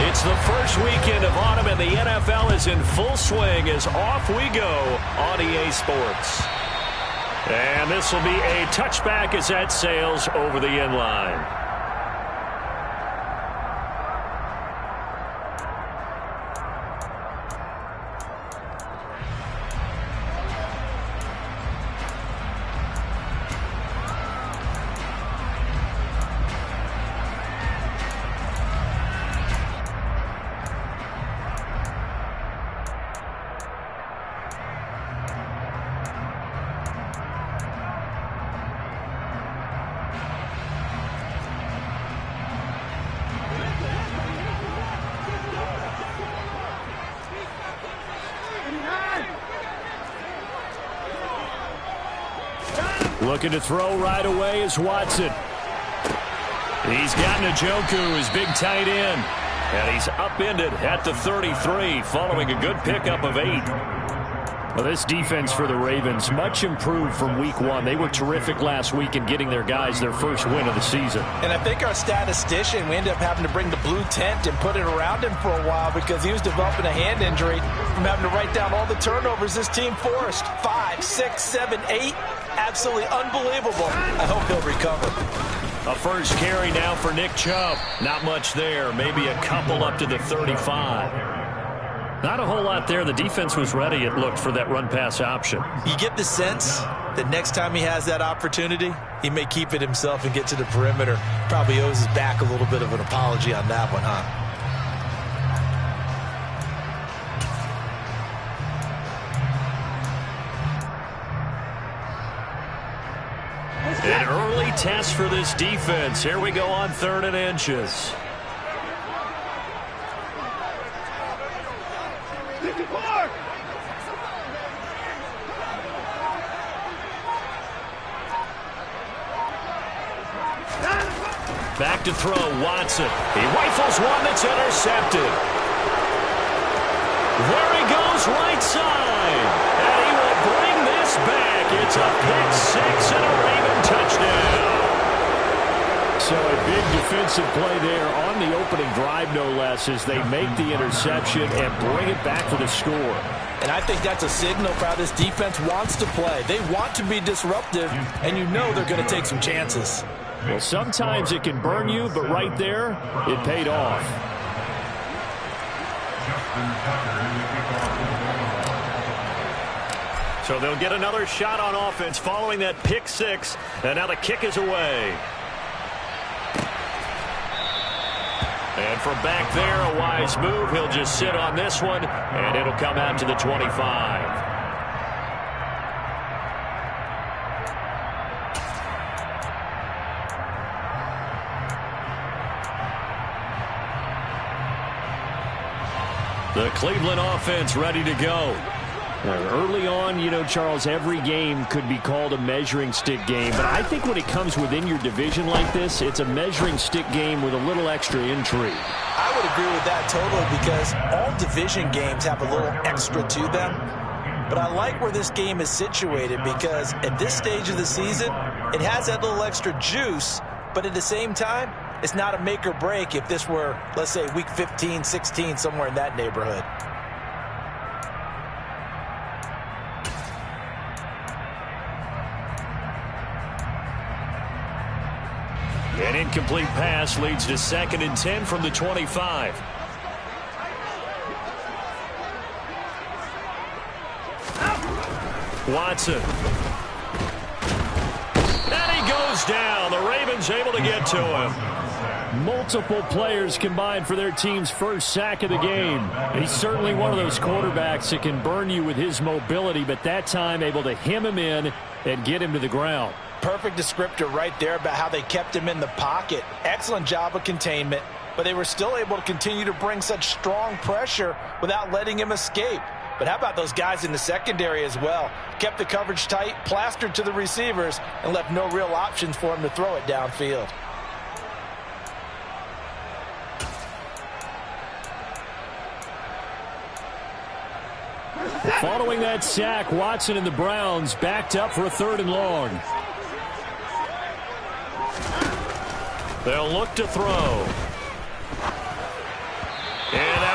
It's the first weekend of autumn, and the NFL is in full swing as off we go on EA Sports. And this will be a touchback as that sails over the end line. Looking to throw right away is Watson. He's got Njoku, his big tight end. And he's upended at the 33, following a good pickup of 8. Well, this defense for the Ravens, much improved from week 1. They were terrific last week in getting their guys their first win of the season. And I think our statistician, we ended up having to bring the blue tent and put it around him for a while because he was developing a hand injury from having to write down all the turnovers this team forced. 5, 6, 7, 8. Absolutely unbelievable. I hope he'll recover. A first carry now for Nick Chubb. Not much there. Maybe a couple up to the 35. Not a whole lot there. The defense was ready, it looked, for that run-pass option. You get the sense that next time he has that opportunity, he may keep it himself and get to the perimeter. Probably owes his back a little bit of an apology on that one, huh? An early test for this defense. Here we go on 3rd and inches. Back to throw, Watson. He rifles one that's intercepted. There he goes, right side. And he will bring this back. It's a pick-6 and a Raven touchdown. So a big defensive play there on the opening drive, no less, as they make the interception and bring it back for the score. And I think that's a signal for how this defense wants to play. They want to be disruptive, and you know they're going to take some chances. Well, sometimes it can burn you, but right there, it paid off. So they'll get another shot on offense following that pick-6, and now the kick is away. And from back there, a wise move. He'll just sit on this one, and it'll come out to the 25. The Cleveland offense ready to go. Early on, you know, Charles, every game could be called a measuring stick game. But I think when it comes within your division like this, it's a measuring stick game with a little extra intrigue. I would agree with that totally because all division games have a little extra to them. But I like where this game is situated because at this stage of the season, it has that little extra juice. But at the same time, it's not a make or break if this were, let's say, week 15, 16, somewhere in that neighborhood. An incomplete pass leads to 2nd and 10 from the 25. Watson. And he goes down. The Ravens able to get to him. Multiple players combined for their team's first sack of the game. He's certainly one of those quarterbacks that can burn you with his mobility, but that time able to hem him in and get him to the ground. Perfect descriptor right there about how they kept him in the pocket. Excellent job of containment, but they were still able to continue to bring such strong pressure without letting him escape. But how about those guys in the secondary as well? Kept the coverage tight, plastered to the receivers, and left no real options for him to throw it downfield. Following that sack, Watson and the Browns backed up for a 3rd and long. They'll look to throw.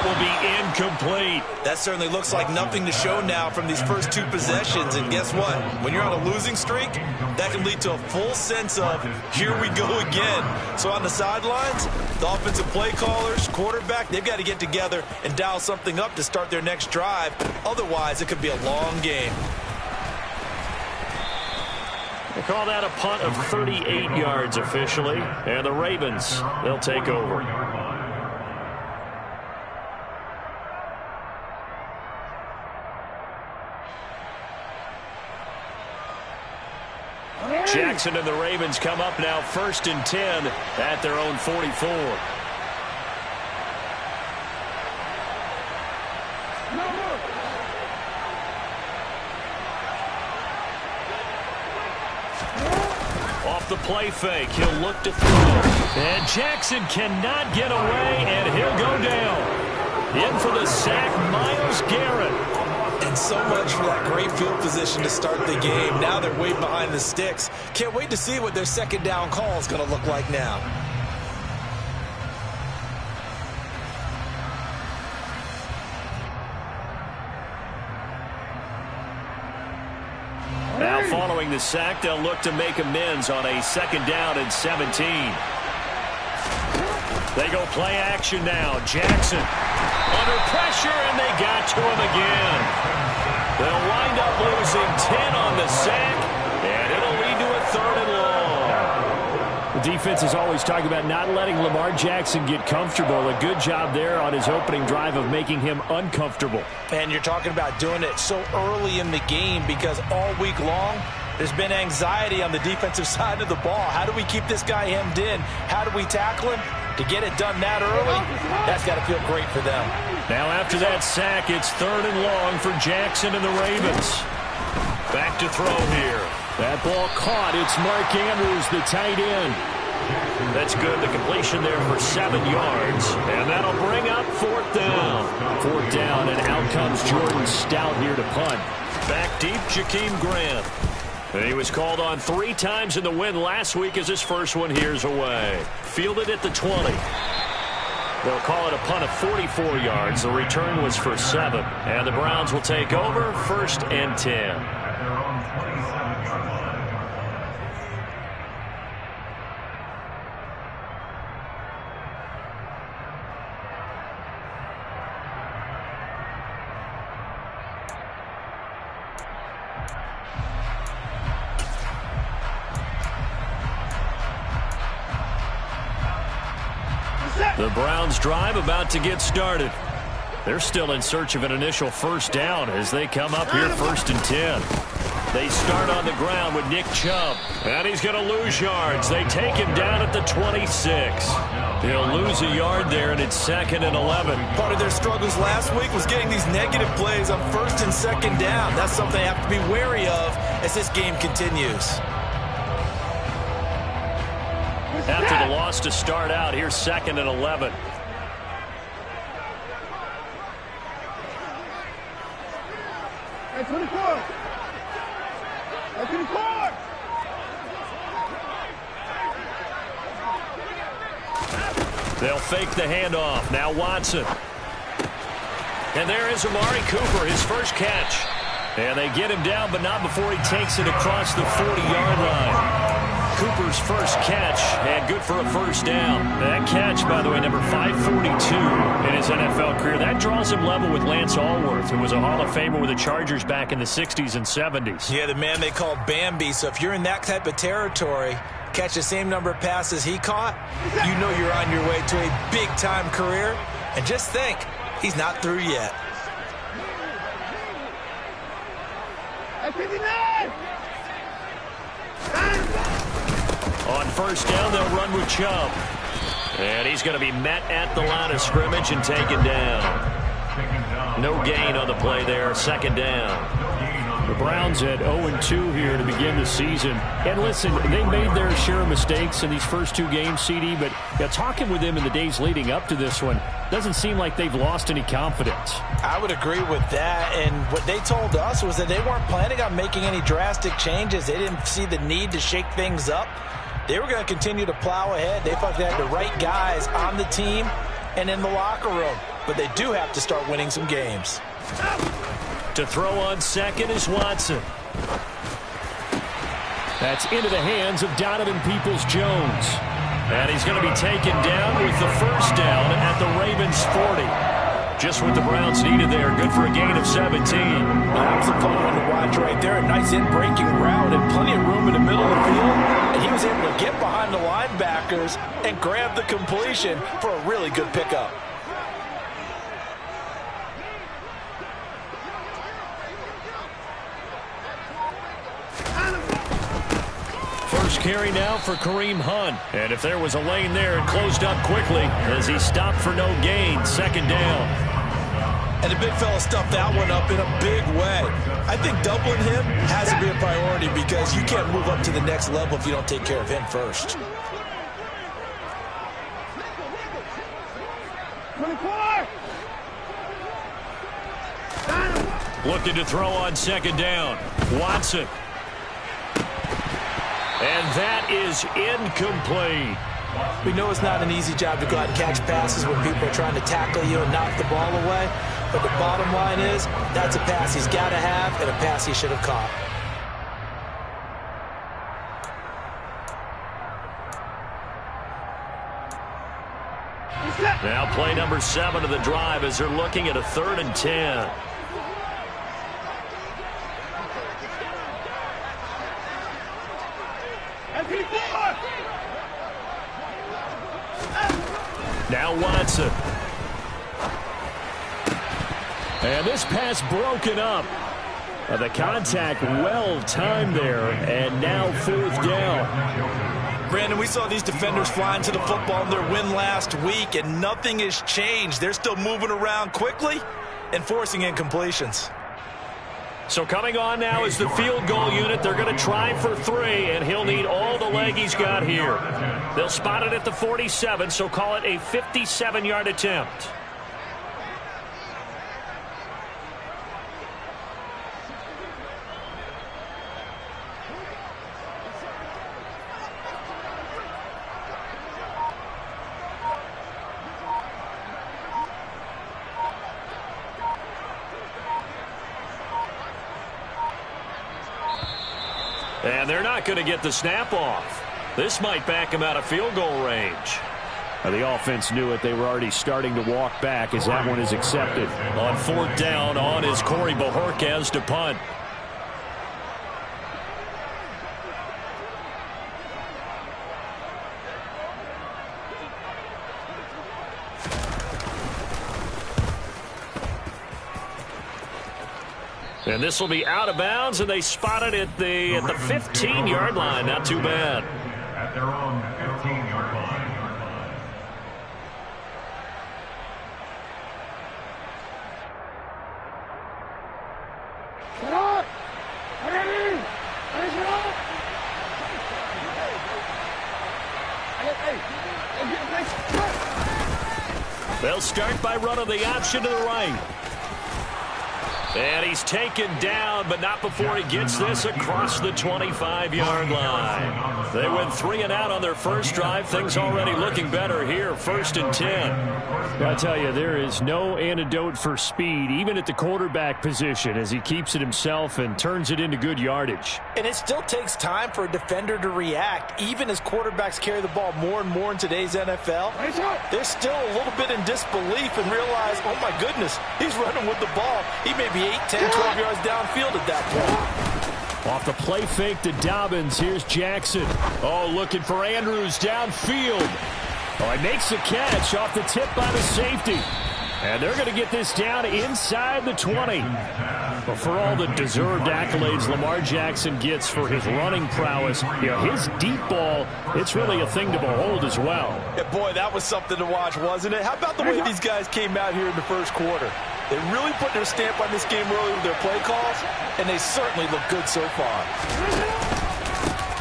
will be incomplete. That certainly looks like nothing to show now from these first two possessions. And guess what? When you're on a losing streak, that can lead to a full sense of, here we go again. So on the sidelines, the offensive play callers, quarterback, they've got to get together and dial something up to start their next drive. Otherwise, it could be a long game. They call that a punt of 38 yards officially. And the Ravens, they'll take over. Jackson and the Ravens come up now 1st and 10 at their own 44. Off the play fake, he'll look to throw. And Jackson cannot get away, and he'll go down. In for the sack, Myles Garrett. And so much for that great field position to start the game. Now they're way behind the sticks. Can't wait to see what their second down call is going to look like now. Now following the sack, they'll look to make amends on a 2nd down and 17. They go play action now. Jackson under pressure, and they got to him again. They'll wind up losing 10 on the sack, and it'll lead to a 3rd and long. The defense is always talking about not letting Lamar Jackson get comfortable. A good job there on his opening drive of making him uncomfortable. And you're talking about doing it so early in the game because all week long, there's been anxiety on the defensive side of the ball. How do we keep this guy hemmed in? How do we tackle him? To get it done that early, that's got to feel great for them. Now after that sack, it's 3rd and long for Jackson and the Ravens. Back to throw here. That ball caught. It's Mark Andrews, the tight end. That's good. The completion there for 7 yards. And that'll bring up 4th down. 4th down, and out comes Jordan Stout here to punt. Back deep, Jakeem Grant. And he was called on 3 times in the win last week as his first one here's away. Fielded at the 20. They'll call it a punt of 44 yards. The return was for 7. And the Browns will take over 1st and 10. The Browns drive about to get started. They're still in search of an initial 1st down as they come up here 1st and 10. They start on the ground with Nick Chubb. And he's going to lose yards. They take him down at the 26. He'll lose a yard there, and it's 2nd and 11. Part of their struggles last week was getting these negative plays on 1st and 2nd down. That's something they have to be wary of as this game continues. After the loss to start out, here's 2nd and 11. Hey, 24. Hey, 24. They'll fake the handoff. Now Watson. And there is Amari Cooper, his first catch. And they get him down, but not before he takes it across the 40-yard line. Cooper's first catch, and good for a 1st down. That catch, by the way, number 542 in his NFL career. That draws him level with Lance Allworth, who was a Hall of Famer with the Chargers back in the 60s and 70s. Yeah, the man they called Bambi. So if you're in that type of territory, catch the same number of passes he caught, you know you're on your way to a big-time career. And just think, he's not through yet. On 1st down, they'll run with Chubb. And he's going to be met at the line of scrimmage and taken down. No gain on the play there, 2nd down. The Browns at 0-2 here to begin the season. And listen, they made their share of mistakes in these first 2 games, CD, but talking with them in the days leading up to this one, doesn't seem like they've lost any confidence. I would agree with that, and what they told us was that they weren't planning on making any drastic changes. They didn't see the need to shake things up. They were going to continue to plow ahead. They felt they had the right guys on the team and in the locker room. But they do have to start winning some games. To throw on second is Watson. That's into the hands of Donovan Peoples-Jones. And he's going to be taken down with the first down at the Ravens 40. Just what the Browns needed there. Good for a gain of 17. That was a fun one to watch right there. A nice in-breaking route and plenty of room in the middle of the field. And he was able to get behind the linebackers and grab the completion for a really good pickup. First carry now for Kareem Hunt. And if there was a lane there, it closed up quickly as he stopped for no gain. Second down. And the big fella stuffed that one up in a big way. I think doubling him has to be a priority because you can't move up to the next level if you don't take care of him first. 24! Looking to throw on second down. Watson. And that is incomplete. We know it's not an easy job to go out and catch passes when people are trying to tackle you and knock the ball away. But the bottom line is, that's a pass he's got to have and a pass he should have caught. Now play number 7 of the drive as they're looking at a 3rd and 10. Now Watson. And this pass broken up. The contact well timed there, and now 4th down. Brandon, we saw these defenders flying to the football in their win last week, and nothing has changed. They're still moving around quickly and forcing incompletions. So coming on now is the field goal unit. They're going to try for 3, and he'll need all the leg he's got here. They'll spot it at the 47, so call it a 57-yard attempt. And they're not going to get the snap off. This might back him out of field goal range. The offense knew it. They were already starting to walk back as that one is accepted. On 4th down, on is Corey Bojorquez to punt. And this will be out of bounds, and they spot it at the 15-yard line. Not too bad. At their own 15-yard line. They'll start by running the option to the right. And he's taken down, but not before he gets this across the 25-yard line. They went 3 and out on their first drive. Things already looking better here. 1st and 10. I tell you, there is no antidote for speed, even at the quarterback position, as he keeps it himself and turns it into good yardage. And it still takes time for a defender to react, even as quarterbacks carry the ball more and more in today's NFL. They're still a little bit in disbelief and realize, oh my goodness, he's running with the ball. He may be 8, 10, 12 yards downfield at that point. Off the play fake to Dobbins. Here's Jackson. Oh, looking for Andrews downfield. Oh, he makes the catch off the tip by the safety. And they're going to get this down inside the 20. But for all the deserved accolades Lamar Jackson gets for his running prowess, you know, his deep ball, it's really a thing to behold as well. Yeah, boy, that was something to watch, wasn't it? How about the way these guys came out here in the first quarter? They really put their stamp on this game early with their play calls, and they certainly look good so far.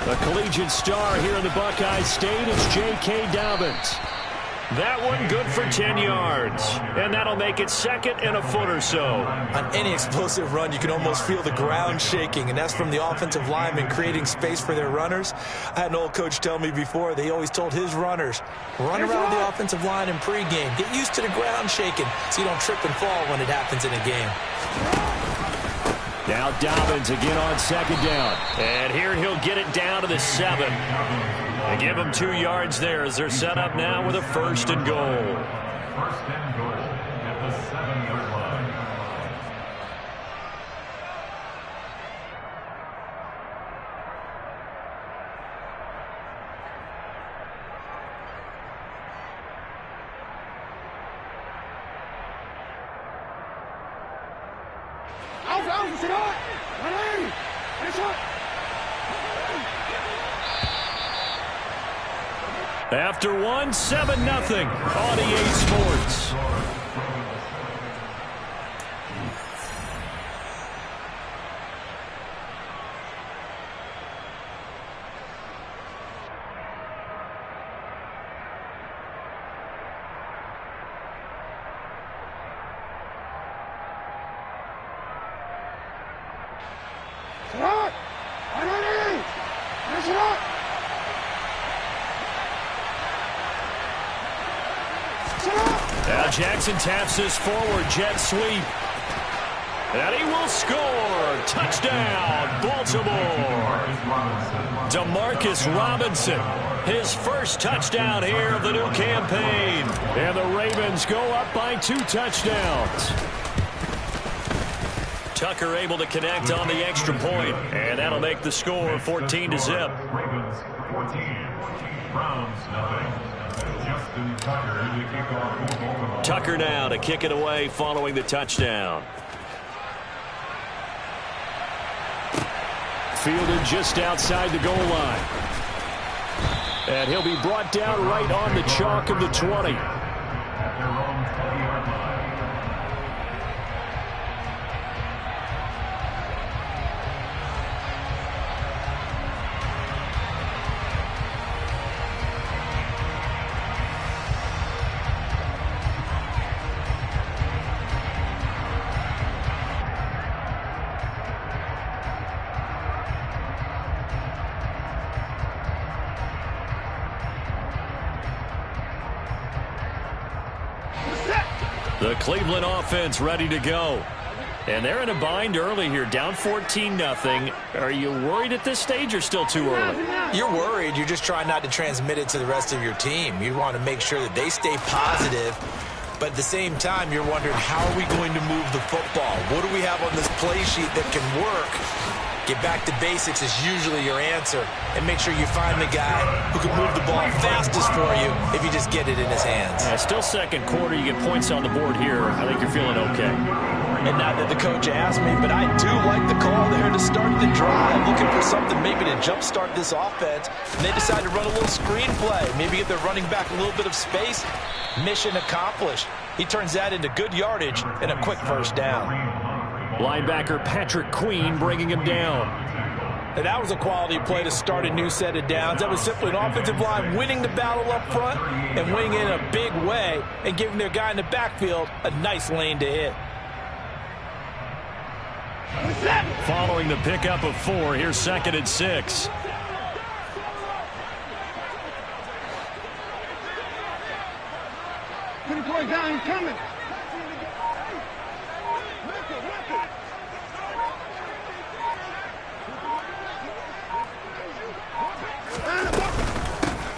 The collegiate star here in the Buckeye State is J.K. Dobbins. That one good for 10 yards. And that'll make it 2nd and a foot or so. On any explosive run, you can almost feel the ground shaking, and that's from the offensive linemen creating space for their runners. I had an old coach tell me before, they always told his runners, run around the offensive line in pregame. Get used to the ground shaking so you don't trip and fall when it happens in a game. Now Dobbins again on 2nd down. And here he'll get it down to the 7. They give them 2 yards there as they're set up now with a 1st and goal. 1st and goal at the 7-yard line. After one, 7-0 on EA Sports. Now Jackson taps this forward jet sweep. And he will score. Touchdown, Baltimore. Demarcus Robinson, his first touchdown here of the new campaign. And the Ravens go up by 2 touchdowns. Tucker able to connect on the extra point, and that'll make the score 14-0. Ravens 14, Browns nothing. Justin Tucker to kick off for Baltimore. Tucker now to kick it away following the touchdown. Fielded just outside the goal line. And he'll be brought down right on the chalk of the 20. At their own 20-yard line. The Cleveland offense ready to go. And they're in a bind early here, down 14-0. Are you worried at this stage or still too early? You're worried. You're just trying not to transmit it to the rest of your team. You want to make sure that they stay positive. But at the same time, you're wondering, how are we going to move the football? What do we have on this play sheet that can work? Get back to basics is usually your answer. And make sure you find the guy who can move the ball fastest for you if you just get it in his hands. Yeah, still second quarter. You get points on the board here. I think you're feeling okay. And not that the coach asked me, but I do like the call there to start the drive. Looking for something maybe to jumpstart this offense. And they decide to run a little screen play. Maybe give their running back a little bit of space. Mission accomplished. He turns that into good yardage and a quick first down. Linebacker Patrick Queen bringing him down. And that was a quality play to start a new set of downs. That was simply an offensive line winning the battle up front and winning in a big way and giving their guy in the backfield a nice lane to hit. Following the pickup of 4, here's 2nd and 6. Down, coming.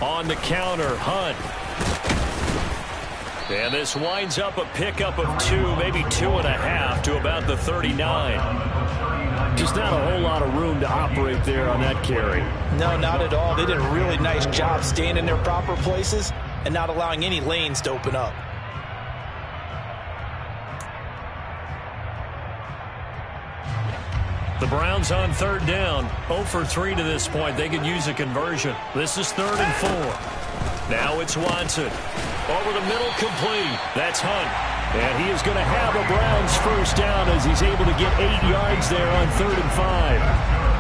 On the counter, Hunt. And this winds up a pickup of 2, maybe 2.5 to about the 39. Just not a whole lot of room to operate there on that carry. No, not at all. They did a really nice job staying in their proper places and not allowing any lanes to open up. The Browns on 3rd down. 0 for 3 to this point. They could use a conversion. This is 3rd and 4. Now it's Watson. Over the middle, complete. That's Hunt. And he is going to have a Browns first down as he's able to get 8 yards there on 3rd and 5.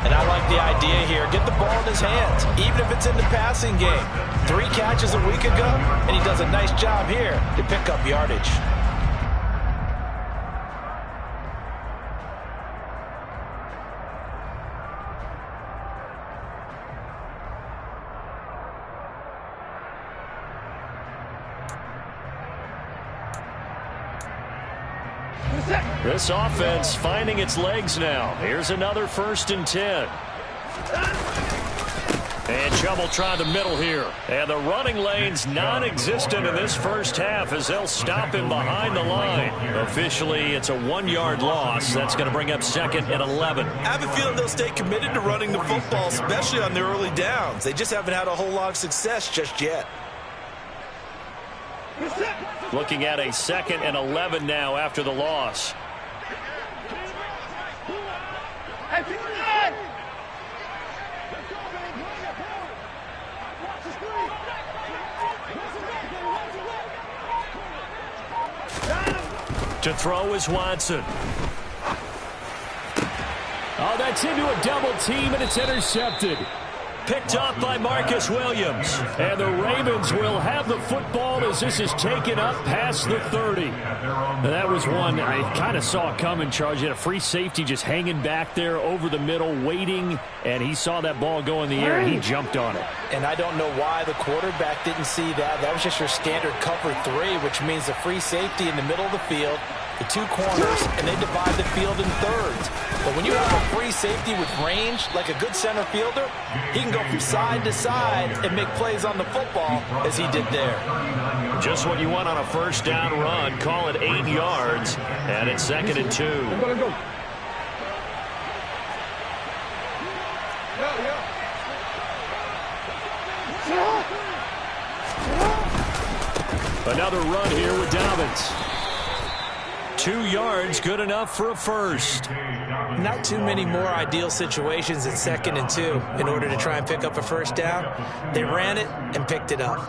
And I like the idea here. Get the ball in his hands, even if it's in the passing game. 3 catches a week ago, and he does a nice job here to pick up yardage. This offense finding its legs now. Here's another 1st and 10. And trouble trying the middle here. And the running lane's non-existent in this first half as they'll stop him behind the line. Officially, it's a 1-yard loss. That's going to bring up 2nd and 11. I have a feeling they'll stay committed to running the football, especially on the early downs. They just haven't had a whole lot of success just yet. Looking at a 2nd and 11 now after the loss. To throw is Watson. Oh, that's into a double team, and it's intercepted. Picked off by Marcus Williams. And the Ravens will have the football as this is taken up past the 30. That was one I kind of saw coming, Charles. You had a free safety just hanging back there over the middle, waiting, and he saw that ball go in the air, and he jumped on it. And I don't know why the quarterback didn't see that. That was just your standard cover 3, which means the free safety in the middle of the field, the 2 corners, and they divide the field in thirds. But when you have a free safety with range, like a good center fielder, he can go from side to side and make plays on the football as he did there. Just what you want on a 1st down run. Call it 8 yards, and it's 2nd and 2. Another run here with Dobbins. 2 yards, good enough for a first. Not too many more ideal situations at 2nd and 2 in order to try and pick up a 1st down. They ran it and picked it up.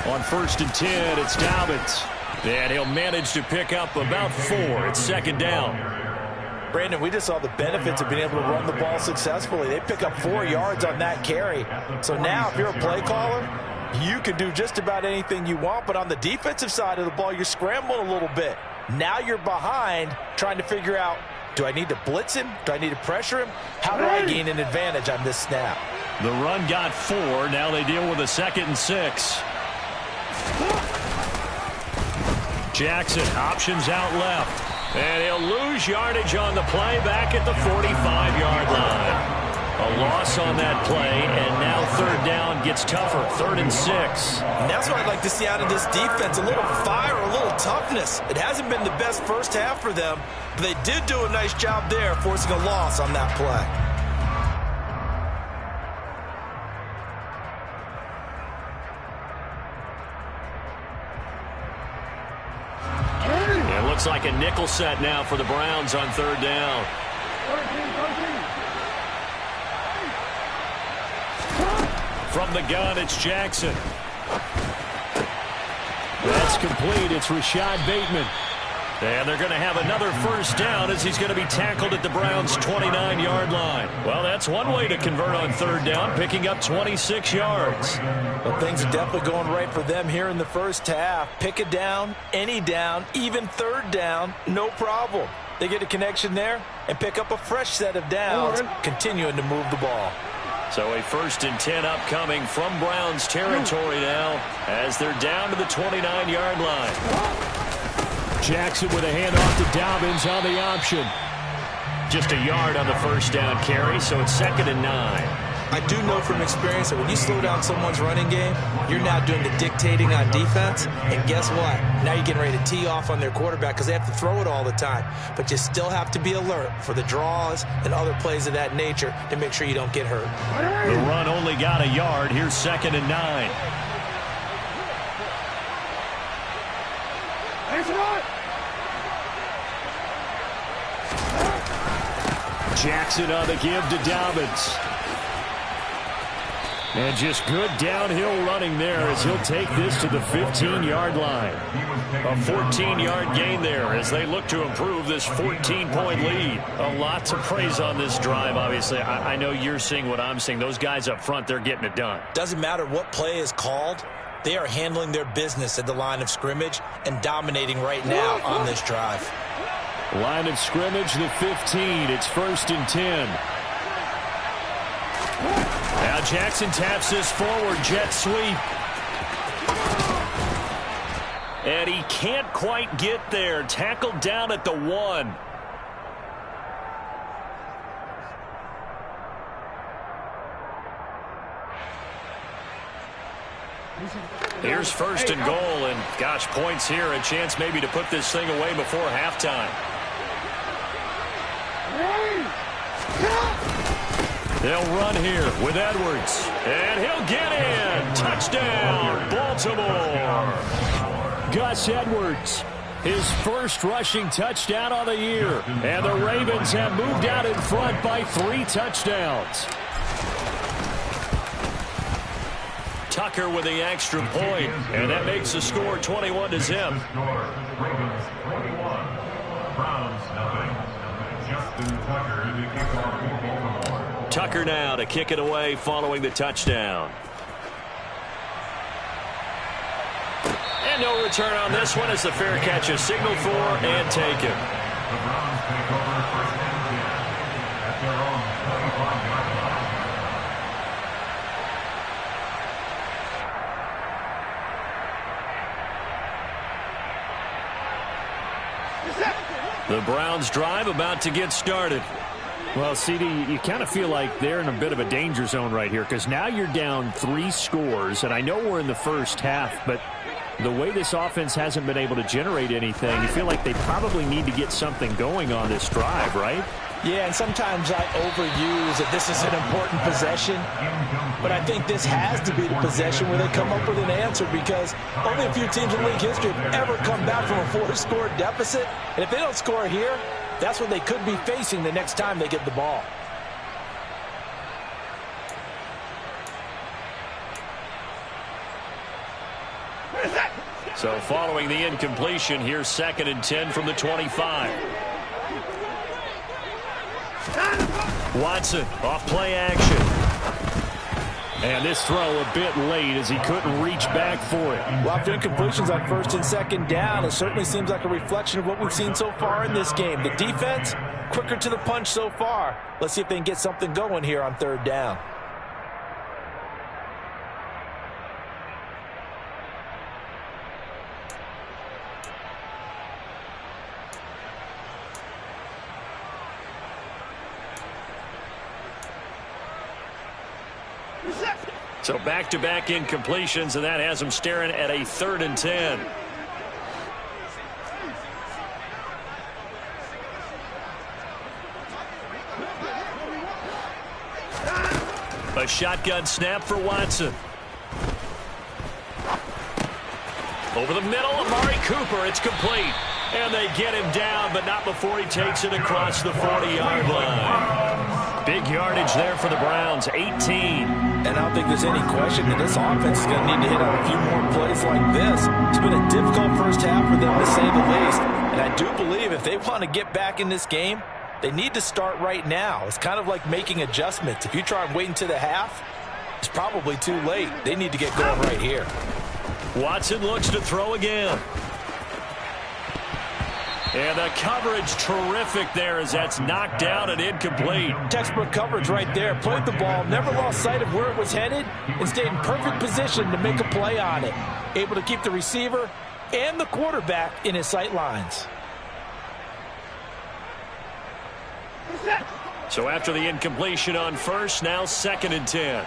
On 1st and 10, it's Dobbins. And he'll manage to pick up about 4. It's 2nd down. Brandon, we just saw the benefits of being able to run the ball successfully. They pick up 4 yards on that carry. So now if you're a play caller, you can do just about anything you want. But on the defensive side of the ball, you're scrambling a little bit. Now you're behind trying to figure out, do I need to blitz him? Do I need to pressure him? How do I gain an advantage on this snap? The run got 4. Now they deal with a 2nd and 6. Jackson options out left. And he'll lose yardage on the play back at the 45-yard line. A loss on that play, and now 3rd down gets tougher. 3rd and 6. And that's what I'd like to see out of this defense. A little fire, a little toughness. It hasn't been the best first half for them, but they did do a nice job there forcing a loss on that play. Looks like a nickel set now for the Browns on 3rd down. From the gun, it's Jackson. That's complete. It's Rashad Bateman. And they're going to have another 1st down as he's going to be tackled at the Browns' 29-yard line. Well, that's one way to convert on 3rd down, picking up 26 yards. Well, things are definitely going right for them here in the first half. Pick a down, any down, even 3rd down, no problem. They get a connection there and pick up a fresh set of downs, continuing to move the ball. So a 1st and 10 upcoming from Browns territory now as they're down to the 29-yard line. Jackson with a handoff to Dobbins on the option. Just a yard on the 1st down carry, so it's 2nd and 9. I do know from experience that when you slow down someone's running game, you're now doing the dictating on defense. And guess what? Now you're getting ready to tee off on their quarterback because they have to throw it all the time. But you still have to be alert for the draws and other plays of that nature to make sure you don't get hurt. The run only got a yard. Here's 2nd and 9. Jackson on the give to Dobbins. And just good downhill running there as he'll take this to the 15-yard line. A 14-yard gain there as they look to improve this 14-point lead. A lot to praise on this drive, obviously. I know you're seeing what I'm seeing. Those guys up front, they're getting it done. Doesn't matter what play is called. They are handling their business at the line of scrimmage and dominating right now on this drive. Line of scrimmage, the 15. It's 1st and 10. Now Jackson taps this forward, jet sweep. And he can't quite get there. Tackled down at the 1. Here's 1st and goal, and gosh, points here. A chance maybe to put this thing away before halftime. They'll run here with Edwards. And he'll get in. Touchdown, Baltimore. Gus Edwards, his first rushing touchdown on the year. And the Ravens have moved out in front by 3 touchdowns. Tucker with the extra point. And that makes the score 21-0. Ravens 21, Browns nothing. Justin Tucker in the kickoff for Baltimore. Tucker now to kick it away following the touchdown. And no return on this one as the fair catch is signaled for and taken. The Browns take over 1st and 10 at their own 25-yard line. The Browns drive about to get started. Well, CD, you kind of feel like they're in a bit of a danger zone right here because now you're down 3 scores, and I know we're in the first half, but the way this offense hasn't been able to generate anything, you feel like they probably need to get something going on this drive, right? Yeah, and sometimes I overuse that this is an important possession, but I think this has to be the possession where they come up with an answer because only a few teams in league history have ever come back from a 4-score deficit, and if they don't score here, that's what they could be facing the next time they get the ball. So following the incompletion, here's 2nd and 10 from the 25. Watson off play action. And this throw a bit late as he couldn't reach back for it. Well, after incompletions on 1st and 2nd down, it certainly seems like a reflection of what we've seen so far in this game. The defense, quicker to the punch so far. Let's see if they can get something going here on 3rd down. So back-to-back incompletions, and that has them staring at a 3rd and 10. A shotgun snap for Watson. Over the middle, Amari Cooper. It's complete. And they get him down, but not before he takes it across the 40-yard line. Big yardage there for the Browns, 18. And I don't think there's any question that this offense is going to need to hit on a few more plays like this. It's been a difficult first half for them, to say the least. And I do believe if they want to get back in this game, they need to start right now. It's kind of like making adjustments. If you try and wait until the half, it's probably too late. They need to get going right here. Watson looks to throw again. And the coverage terrific there as that's knocked down and incomplete. Textbook coverage right there. Played the ball, never lost sight of where it was headed, and stayed in perfect position to make a play on it. Able to keep the receiver and the quarterback in his sight lines. So after the incompletion on 1st, now 2nd and 10.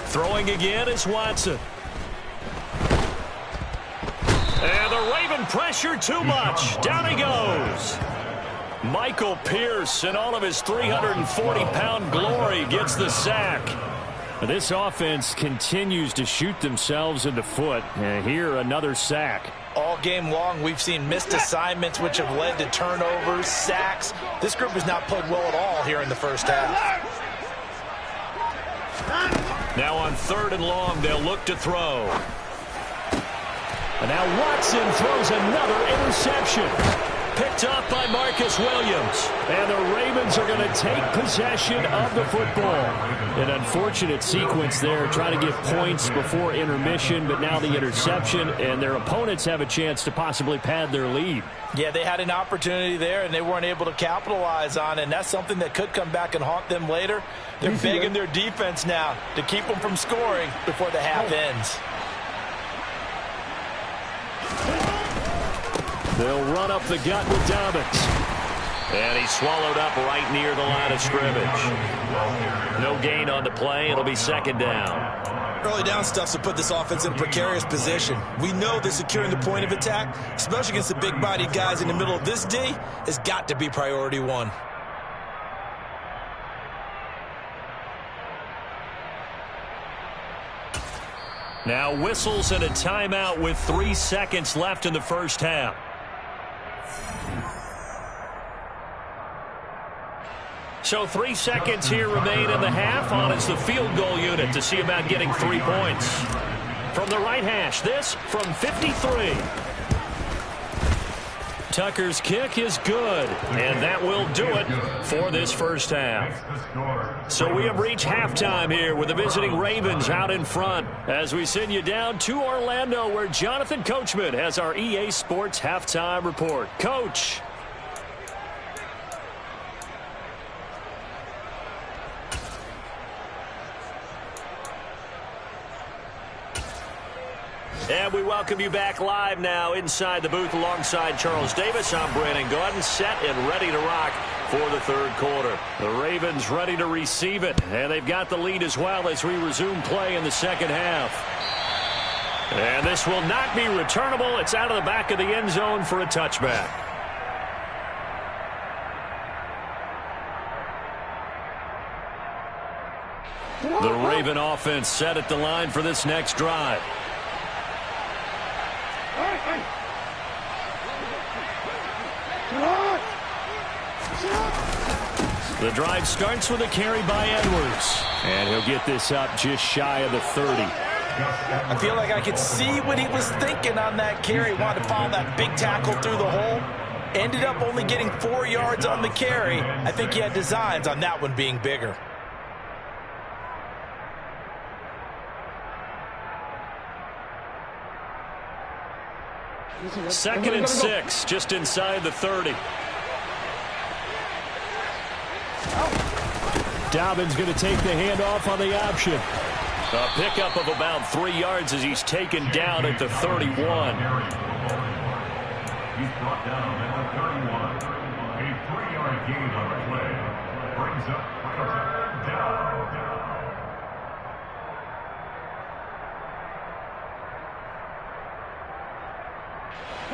Throwing again is Watson. And the Raven pressure too much. Down he goes. Michael Pierce, in all of his 340-pound glory, gets the sack. This offense continues to shoot themselves in the foot. And here, another sack. All game long, we've seen missed assignments, which have led to turnovers, sacks. This group has not played well at all here in the first half. Now on 3rd and long, they'll look to throw. And now Watson throws another interception. Picked off by Marcus Williams. And the Ravens are going to take possession of the football. An unfortunate sequence there, trying to get points before intermission, but now the interception, and their opponents have a chance to possibly pad their lead. Yeah, they had an opportunity there, and they weren't able to capitalize on it, and that's something that could come back and haunt them later. They're begging their defense now to keep them from scoring before the half ends. They'll run up the gut with Dobbins. And he's swallowed up right near the line of scrimmage. No gain on the play. It'll be 2nd down. Early down stuff to put this offense in a precarious position. We know that securing the point of attack, especially against the big-bodied guys in the middle of this D, has got to be priority one. Now whistles and a timeout with 3 seconds left in the first half. So 3 seconds here remain in the half. On is the field goal unit to see about getting 3 points. From the right hash, this from 53. Tucker's kick is good, and that will do it for this first half. So we have reached halftime here with the visiting Ravens out in front as we send you down to Orlando, where Jonathan Coachman has our EA Sports halftime report. Coach. And we welcome you back live now inside the booth alongside Charles Davis. I'm Brandon Gordon, set and ready to rock for the 3rd quarter. The Ravens ready to receive it, and they've got the lead as well as we resume play in the 2nd half. And this will not be returnable. It's out of the back of the end zone for a touchback. The Raven offense set at the line for this next drive. The drive starts with a carry by Edwards. And he'll get this up just shy of the 30. I feel like I could see what he was thinking on that carry. Wanted to follow that big tackle through the hole. Ended up only getting 4 yards on the carry. I think he had designs on that one being bigger. Second and 6, just inside the 30. Dobbins going to take the handoff on the option. A pickup of about 3 yards as he's taken down at the 31. He's brought down at the 31. A 3-yard gain on the play. Brings up 3rd down.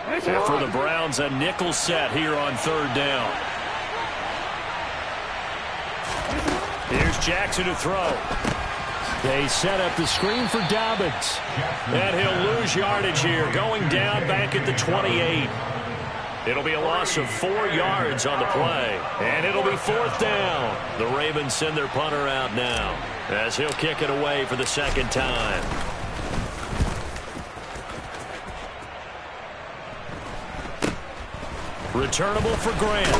And for the Browns, a nickel set here on 3rd down. Here's Jackson to throw. They set up the screen for Dobbins. And he'll lose yardage here, going down back at the 28. It'll be a loss of 4 yards on the play. And it'll be 4th down. The Ravens send their punter out now as he'll kick it away for the 2nd time. Returnable for Grant.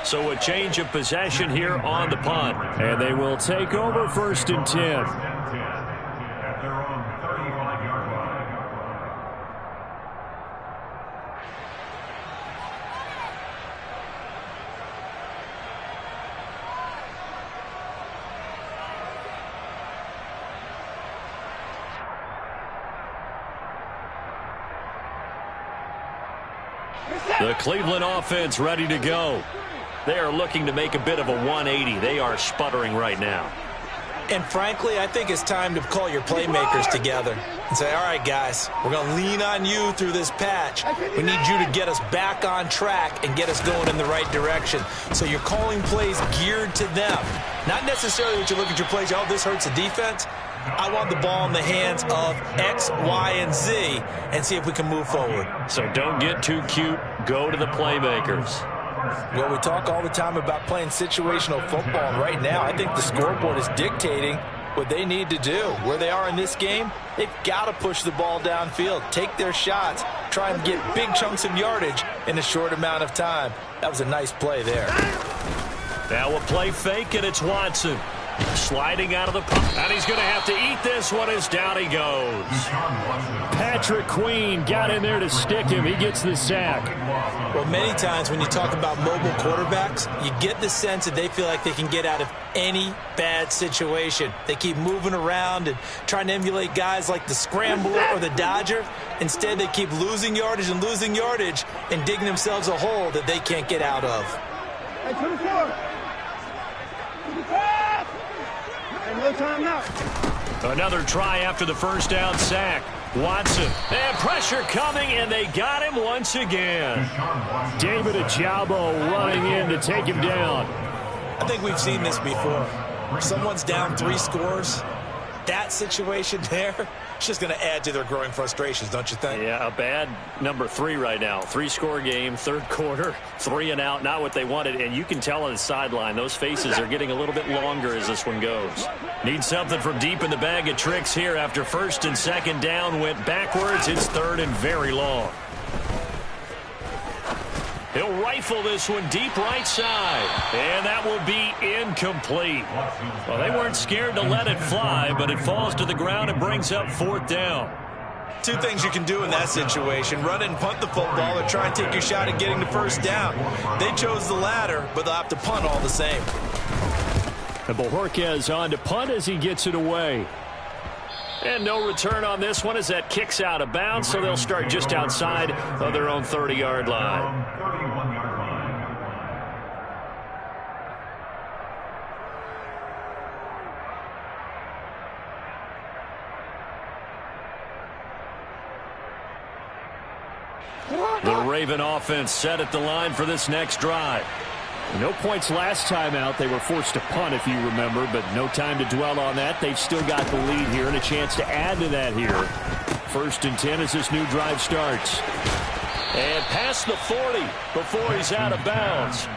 So a change of possession here on the punt. And they will take over 1st and 10. At their own 35-yard line. The Cleveland offense ready to go. They are looking to make a bit of a 180. They are sputtering right now. And frankly, I think it's time to call your playmakers together. and say, all right, guys, we're going to lean on you through this patch. We need you to get us back on track and get us going in the right direction. So you're calling plays geared to them. Not necessarily that you look at your plays, oh, this hurts the defense. I want the ball in the hands of X, Y, and Z and see if we can move forward. So don't get too cute. Go to the playmakers. Well, we talk all the time about playing situational football, and right now I think the scoreboard is dictating what they need to do. Where they are in this game, they've got to push the ball downfield, take their shots, try and get big chunks of yardage in a short amount of time. That was a nice play there. Now a play fake, and it's Watson. Sliding out of the pocket, and he's going to have to eat this one as down he goes. Patrick Queen got in there to stick him. He gets the sack. Well, many times when you talk about mobile quarterbacks, you get the sense that they feel like they can get out of any bad situation. They keep moving around and trying to emulate guys like the Scrambler or the Dodger. Instead, they keep losing yardage and digging themselves a hole that they can't get out of. Hey, 24. No time now. Another try after the first down sack. Watson. And pressure coming, and they got him once again. David Ojabo running in to take him down. I think we've seen this before. Someone's down 3 scores. That situation there, it's just going to add to their growing frustrations, don't you think? Yeah, a bad number 3 right now. 3-score game, third quarter, 3 and out, not what they wanted. And you can tell on the sideline, those faces are getting a little bit longer as this one goes. Need something from deep in the bag of tricks here after first and second down went backwards. It's third and very long. He'll rifle this one deep right side, and that will be incomplete. Well, they weren't scared to let it fly, but it falls to the ground and brings up fourth down. 2 things you can do in that situation: run and punt the football, or try and take your shot at getting the first down. They chose the latter, but they'll have to punt all the same. And Bojorquez on to punt as he gets it away. And no return on this one as that kicks out of bounds, so they'll start just outside of their own 30-yard line. The Raven offense set at the line for this next drive. No points last time out. They were forced to punt, if you remember, but no time to dwell on that. They've still got the lead here and a chance to add to that here. 1st and 10 as this new drive starts. And past the 40 before he's out of bounds.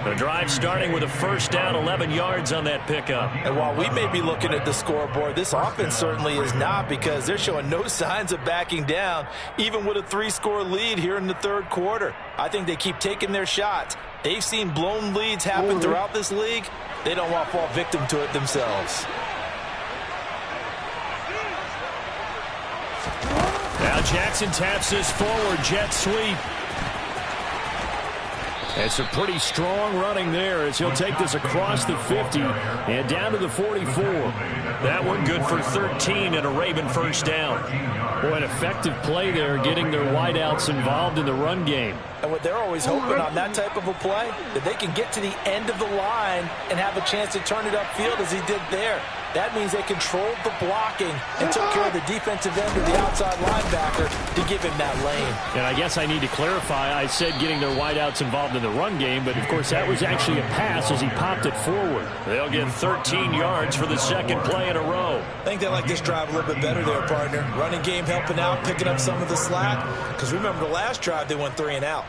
The drive starting with a first down, 11 yards on that pickup. And while we may be looking at the scoreboard, this offense certainly is not, because they're showing no signs of backing down, even with a 3-score lead here in the third quarter. I think they keep taking their shots. They've seen blown leads happen throughout this league. They don't want to fall victim to it themselves. Now Jackson taps this forward jet sweep. It's a pretty strong running there as he'll take this across the 50 and down to the 44. That one good for 13 and a Raven first down. Boy, an effective play there, getting their wideouts involved in the run game. And what they're always hoping on that type of a play, that they can get to the end of the line and have a chance to turn it upfield as he did there. That means they controlled the blocking and took care of the defensive end of the outside linebacker to give him that lane. And I guess I need to clarify, I said getting their wideouts involved in the run game, but of course that was actually a pass as he popped it forward. They'll get 13 yards for the second play in a row. I think they like this drive a little bit better there, partner. Running game helping out, picking up some of the slack. Because remember the last drive, they went 3 and out.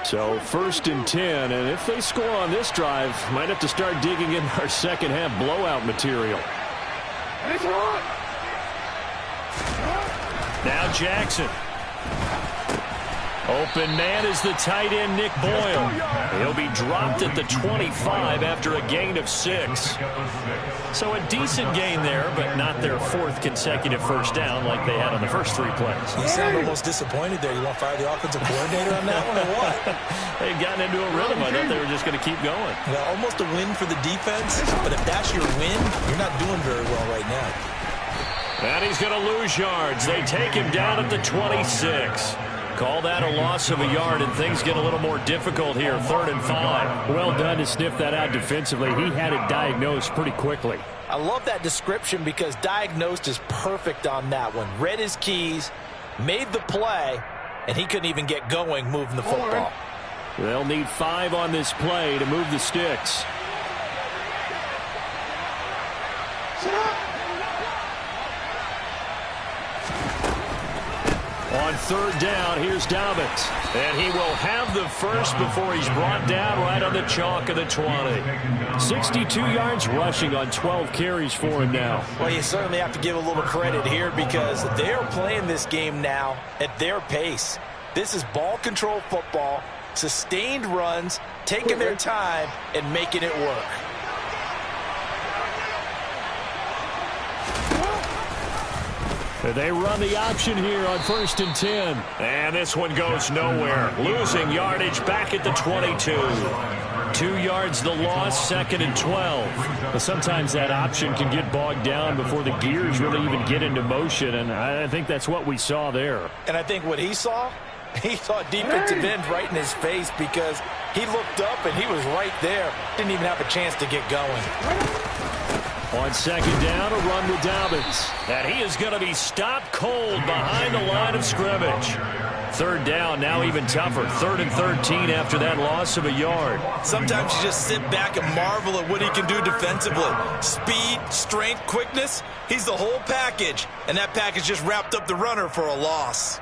So 1st and 10, and if they score on this drive, might have to start digging in our second half blowout material. Now Jackson. Open man is the tight end, Nick Boyle. He'll be dropped at the 25 after a gain of 6. So a decent gain there, but not their 4th consecutive first down like they had on the first 3 plays. You sound almost disappointed there. You want to fire the offensive coordinator on that one or what? They've gotten into a rhythm. I thought they were just going to keep going. Well, almost a win for the defense, but if that's your win, you're not doing very well right now. And he's going to lose yards. They take him down at the 26. Call that a loss of a yard, and things get a little more difficult here. 3rd and 5. Well done to sniff that out defensively. He had it diagnosed pretty quickly. I love that description because diagnosed is perfect on that one. Read his keys, made the play, and he couldn't even get going moving the football. They'll need 5 on this play to move the sticks. On 3rd down, here's Dobbins. And he will have the first before he's brought down right on the chalk of the 20. 62 yards rushing on 12 carries for him now. Well, you certainly have to give a little credit here because they're playing this game now at their pace. This is ball control football, sustained runs, taking their time, and making it work. They run the option here on 1st and 10. And this one goes nowhere. Losing yardage back at the 22. 2 yards the loss, 2nd and 12. But sometimes that option can get bogged down before the gears really even get into motion, and I think that's what we saw there. And I think what he saw defensive end right in his face because he looked up and he was right there. Didn't even have a chance to get going. On 2nd down, a run with Dobbins. And he is going to be stopped cold behind the line of scrimmage. 3rd down, now even tougher. 3rd and 13 after that loss of a yard. Sometimes you just sit back and marvel at what he can do defensively. Speed, strength, quickness. He's the whole package. And that package just wrapped up the runner for a loss.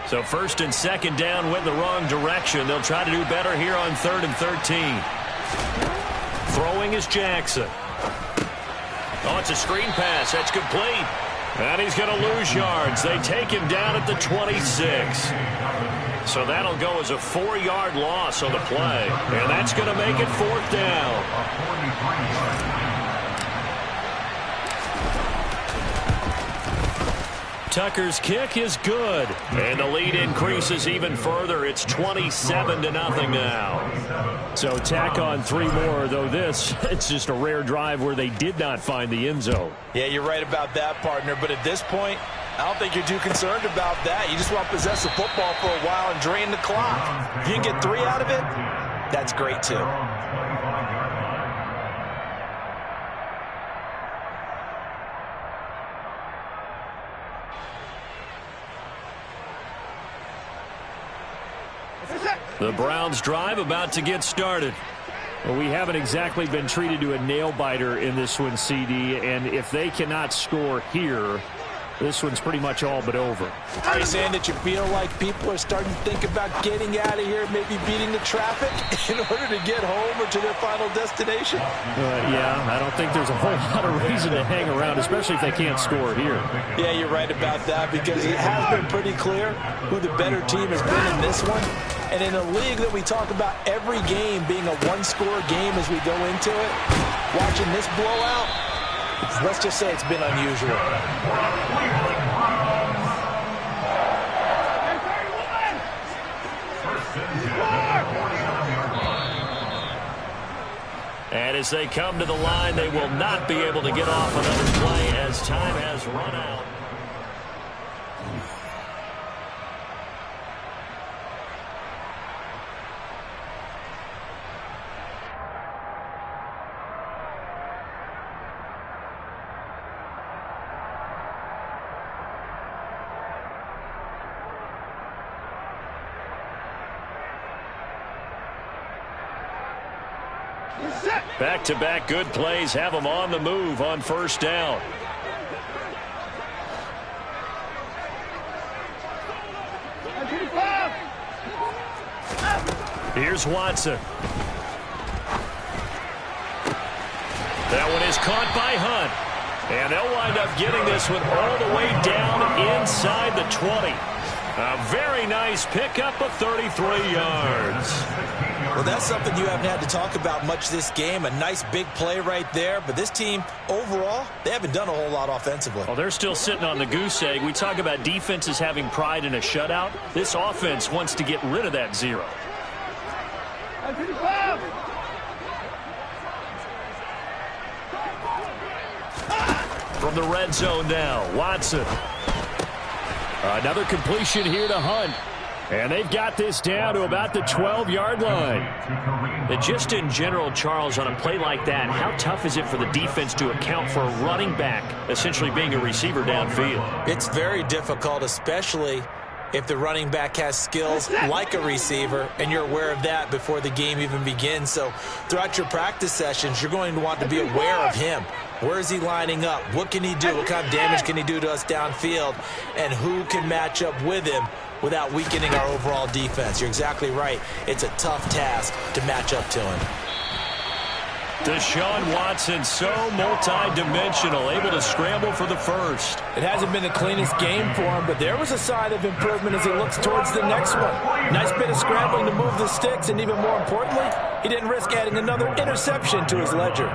So 1st and 2nd down went the wrong direction. They'll try to do better here on 3rd and 13. Throwing is Jackson. Oh, it's a screen pass. That's complete. And he's going to lose yards. They take him down at the 26. So that'll go as a 4-yard loss on the play. And that's going to make it 4th down. Tucker's kick is good. And the lead increases even further. It's 27-0 now. So tack on 3 more, though it's just a rare drive where they did not find the end zone. Yeah, you're right about that, partner. But at this point, I don't think you're too concerned about that. You just want to possess the football for a while and drain the clock. If you can get 3 out of it, that's great too. The Browns drive about to get started. Well, we haven't exactly been treated to a nail-biter in this one, CD, and if they cannot score here, this one's pretty much all but over. Are you saying that you feel like people are starting to think about getting out of here, maybe beating the traffic in order to get home or to their final destination? Yeah, I don't think there's a whole lot of reason to hang around, especially if they can't score here. Yeah, you're right about that because it has been pretty clear who the better team has been in this one. And in a league that we talk about every game being a one-score game as we go into it, watching this blowout, let's just say it's been unusual. And as they come to the line, they will not be able to get off another play as time has run out. Back-to-back good plays have them on the move on 1st down. Here's Watson. That one is caught by Hunt. And they'll wind up getting this one all the way down inside the 20. A very nice pickup of 33 yards. Well, that's something you haven't had to talk about much this game. A nice big play right there. But this team, overall, they haven't done a whole lot offensively. Well, they're still sitting on the goose egg. We talk about defenses having pride in a shutout. This offense wants to get rid of that 0. From the red zone now, Watson. Another completion here to Hunt. And they've got this down to about the 12-yard line. And just in general, Charles, on a play like that, how tough is it for the defense to account for a running back essentially being a receiver downfield? It's very difficult, especially if the running back has skills like a receiver, and you're aware of that before the game even begins. So throughout your practice sessions, you're going to want to be aware of him. Where is he lining up? What can he do? What kind of damage can he do to us downfield? And who can match up with him without weakening our overall defense? You're exactly right. It's a tough task to match up to him. Deshaun Watson, so multi-dimensional, able to scramble for the first. It hasn't been the cleanest game for him, but there was a sign of improvement as he looks towards the next one. Nice bit of scrambling to move the sticks, and even more importantly, he didn't risk adding another interception to his ledger.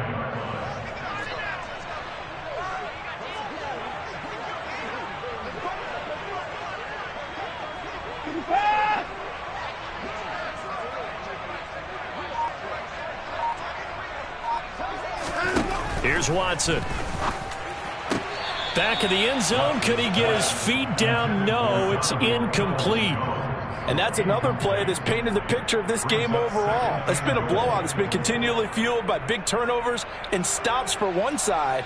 Here's Watson. Back of the end zone. Could he get his feet down? No, it's incomplete. And that's another play that's painted the picture of this game overall. It's been a blowout. It's been continually fueled by big turnovers and stops for one side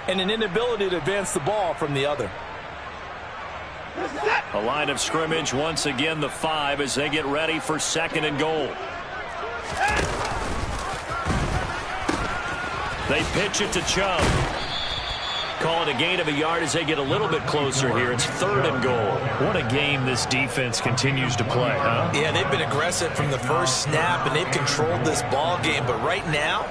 and an inability to advance the ball from the other. A line of scrimmage, once again the 5 as they get ready for 2nd and goal. They pitch it to Chubb. Call it a gain of a yard as they get a little bit closer here. It's 3rd and goal. What a game this defense continues to play, huh? Yeah, they've been aggressive from the first snap, and they've controlled this ball game. But right now,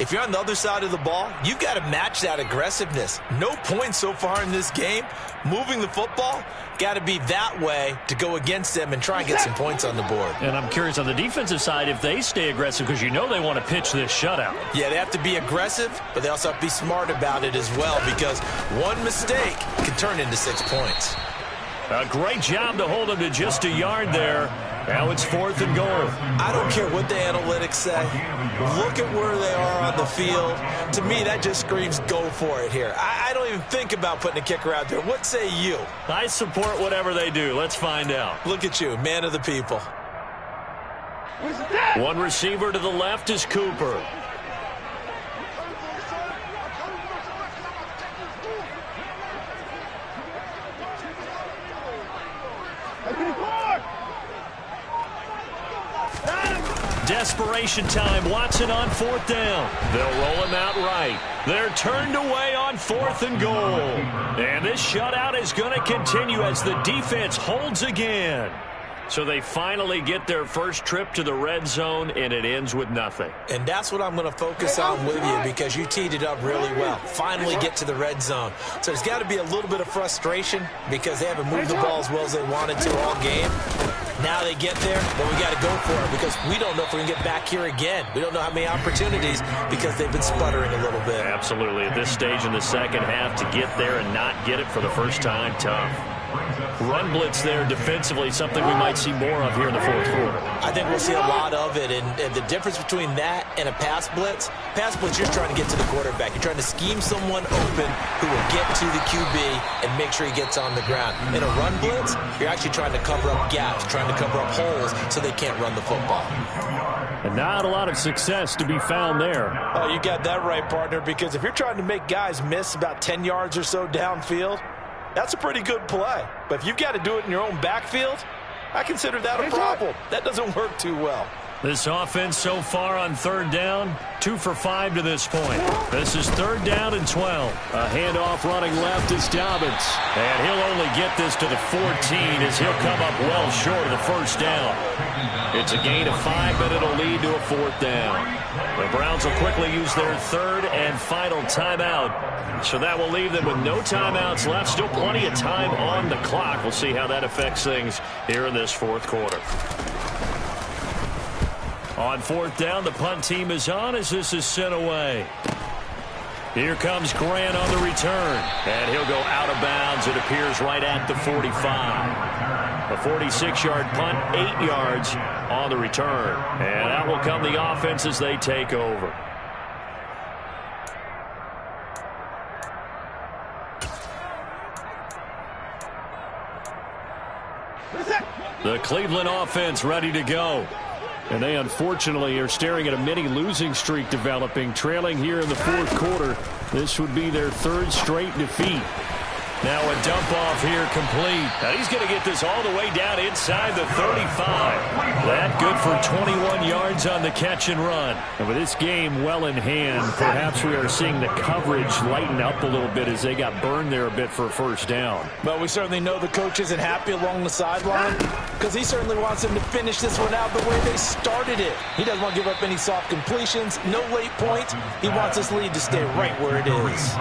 if you're on the other side of the ball, you've got to match that aggressiveness. No points so far in this game. Moving the football, got to be that way to go against them and try and get some points on the board. And I'm curious on the defensive side if they stay aggressive, because you know they want to pitch this shutout. Yeah, they have to be aggressive, but they also have to be smart about it as well, because one mistake can turn into 6 points. A great job to hold them to just a yard there. Now it's 4th and goal. I don't care what the analytics say. Look at where they are on the field. To me, that just screams go for it here. I don't even think about putting a kicker out there. What say you? I support whatever they do. Let's find out. Look at you, man of the people. One receiver to the left is Cooper. Desperation time. Watson on 4th down. They'll roll him out right. They're turned away on 4th and goal. And this shutout is going to continue as the defense holds again. So they finally get their first trip to the red zone, and it ends with nothing. And that's what I'm going to focus on with you, because you teed it up really well. Finally get to the red zone. So there's got to be a little bit of frustration because they haven't moved the ball as well as they wanted to all game. Now they get there, but we got to go for it because we don't know if we can get back here again. We don't know how many opportunities because they've been sputtering a little bit. Absolutely. At this stage in the second half, to get there and not get it for the first time, tough. Run blitz there defensively, something we might see more of here in the 4th quarter. I think we'll see a lot of it, and the difference between that and a pass blitz, you're just trying to get to the quarterback. You're trying to scheme someone open who will get to the QB and make sure he gets on the ground. In a run blitz, you're actually trying to cover up gaps, trying to cover up holes so they can't run the football. And not a lot of success to be found there. Oh, you got that right, partner, because if you're trying to make guys miss about 10 yards or so downfield, that's a pretty good play. But if you've got to do it in your own backfield, I consider that a problem. That doesn't work too well. This offense so far on 3rd down, 2 for 5 to this point. This is 3rd down and 12. A handoff running left is Dobbins. And he'll only get this to the 14 as he'll come up well short of the first down. It's a gain of 5, but it'll lead to a 4th down. The Browns will quickly use their 3rd and final timeout. So that will leave them with no timeouts left. Still plenty of time on the clock. We'll see how that affects things here in this 4th quarter. On 4th down, the punt team is on as this is sent away. Here comes Grant on the return. And he'll go out of bounds, it appears, right at the 45. A 46-yard punt, 8 yards on the return. And out will come the offense as they take over. The Cleveland offense ready to go. And they unfortunately are staring at a mini losing streak developing, trailing here in the fourth quarter. This would be their third straight defeat. Now a dump off here complete. And he's going to get this all the way down inside the 35. That good for 21 yards on the catch and run. And with this game well in hand, perhaps we are seeing the coverage lighten up a little bit as they got burned there a bit for a first down. But we certainly know the coach isn't happy along the sideline because he certainly wants them to finish this one out the way they started it. He doesn't want to give up any soft completions, no late points. He wants this lead to stay right where it is.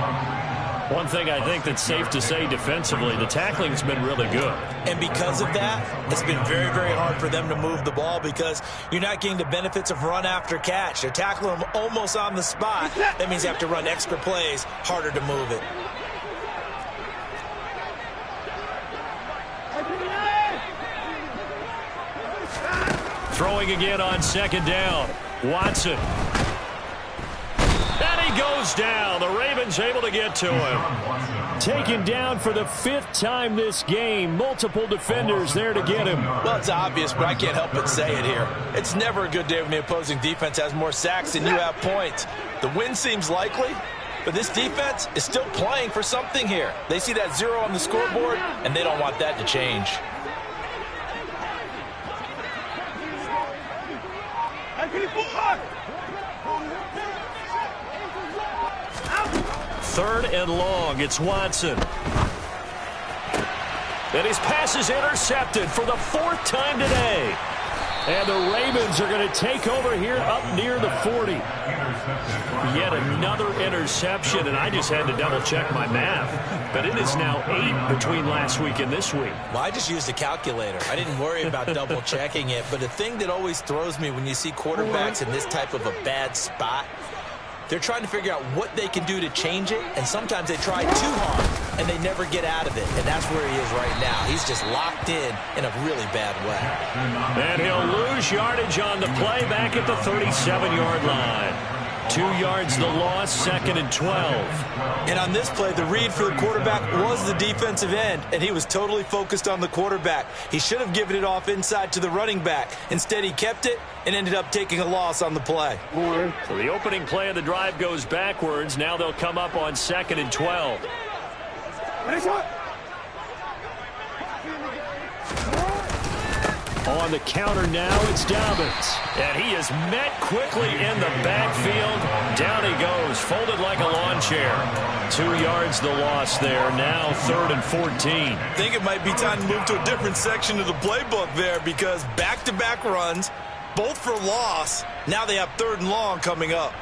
One thing I think that's safe to say defensively, the tackling's been really good. And because of that, it's been very, very hard for them to move the ball because you're not getting the benefits of run after catch. They're tackling them almost on the spot. That means you have to run extra plays, harder to move it. Throwing again on second down. Watson. And he goes down. The Ravens able to get to him. Taken down for the fifth time this game. Multiple defenders there to get him. Well, it's obvious, but I can't help but say it here. It's never a good day when the opposing defense has more sacks than you have points. The win seems likely, but this defense is still playing for something here. They see that 0 on the scoreboard, and they don't want that to change. Third and long. It's Watson. And his pass is intercepted for the fourth time today. And the Ravens are going to take over here up near the 40. Yet another interception, and I just had to double-check my math. But it is now 8 between last week and this week. Well, I just used a calculator. I didn't worry about double-checking it. But the thing that always throws me when you see quarterbacks in this type of a bad spot, they're trying to figure out what they can do to change it, and sometimes they try too hard, and they never get out of it. And that's where he is right now. He's just locked in a really bad way. And he'll lose yardage on the play back at the 37-yard line. 2 yards the loss, second and 12. And on this play, the read for the quarterback was the defensive end, and he was totally focused on the quarterback. He should have given it off inside to the running back. Instead, he kept it and ended up taking a loss on the play. So the opening play of the drive goes backwards. Now they'll come up on second and 12. On the counter now, it's Dobbins. And he is met quickly in the backfield. Down he goes, folded like a lawn chair. 2 yards the loss there. Now third and 14. I think it might be time to move to a different section of the playbook there because back-to-back runs, both for loss. Now they have third and long coming up.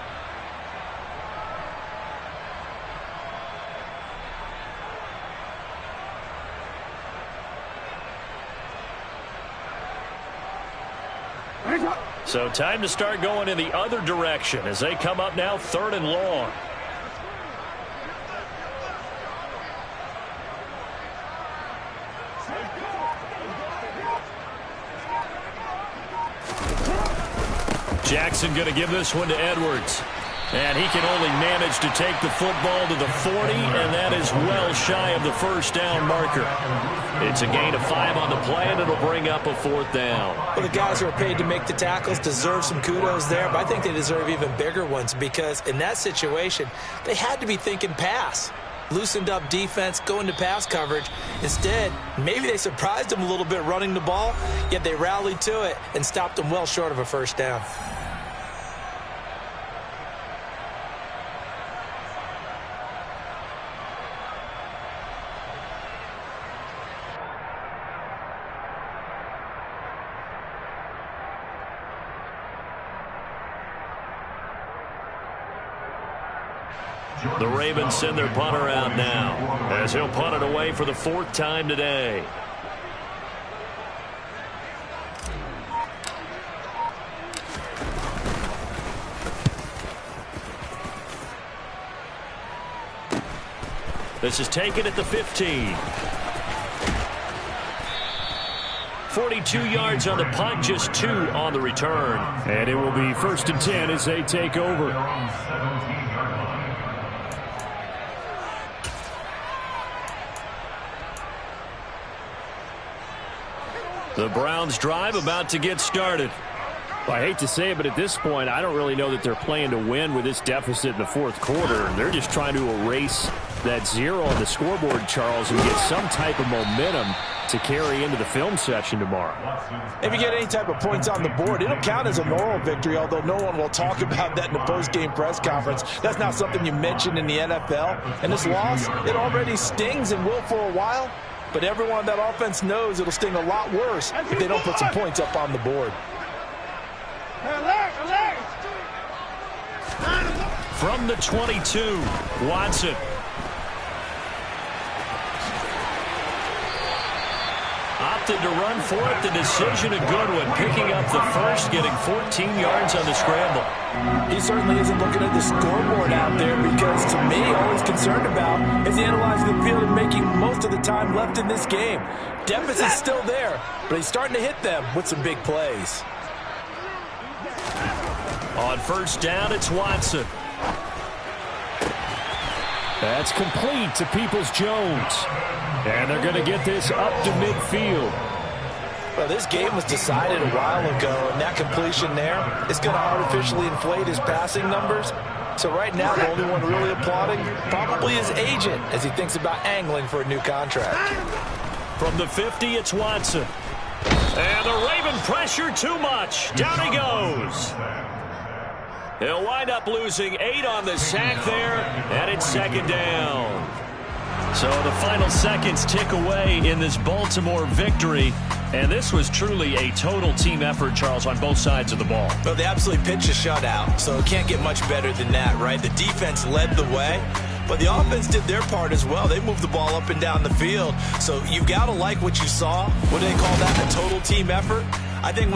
So time to start going in the other direction as they come up now third and long. Jackson going to give this one to Edwards. And he can only manage to take the football to the 40, and that is well shy of the first down marker. It's a gain of 5 on the play, and it'll bring up a fourth down. Well, the guys who are paid to make the tackles deserve some kudos there, but I think they deserve even bigger ones because in that situation, they had to be thinking pass. Loosened up defense, going to pass coverage. Instead, maybe they surprised them a little bit running the ball, yet they rallied to it and stopped them well short of a first down. The Ravens send their punter out now as he'll punt it away for the fourth time today. This is taken at the 15. 42 yards on the punt, just 2 on the return. And it will be first and 10 as they take over. The Browns drive about to get started. Well, I hate to say it, but at this point, I don't really know that they're playing to win with this deficit in the fourth quarter. They're just trying to erase that 0 on the scoreboard, Charles, and get some type of momentum to carry into the film session tomorrow. If you get any type of points on the board, it'll count as a moral victory, although no one will talk about that in the post-game press conference. That's not something you mention in the NFL. And this loss, it already stings and will for a while, but everyone on that offense knows it'll sting a lot worse if they don't put some points up on the board. From the 22, Watson. Opted to run for it. The decision a good one. Picking up the first, getting 14 yards on the scramble. He certainly isn't looking at the scoreboard out there because, to me, all he's concerned about is analyzing the field and making most of the time left in this game. Deficit's still there, but he's starting to hit them with some big plays. On first down, it's Watson. That's complete to Peoples-Jones. And they're going to get this up to midfield. Well, this game was decided a while ago, and that completion there is going to artificially inflate his passing numbers. So right now, the only one really applauding probably his agent as he thinks about angling for a new contract. From the 50, it's Watson. And the Raven pressure too much. Down he goes. He'll wind up losing 8 on the sack there, and it's second down. So the final seconds tick away in this Baltimore victory. And this was truly a total team effort, Charles, on both sides of the ball. Well, they absolutely pitched a shutout, so it can't get much better than that, right? The defense led the way, but the offense did their part as well. They moved the ball up and down the field. So you've got to like what you saw. What do they call that? A total team effort? I think when it's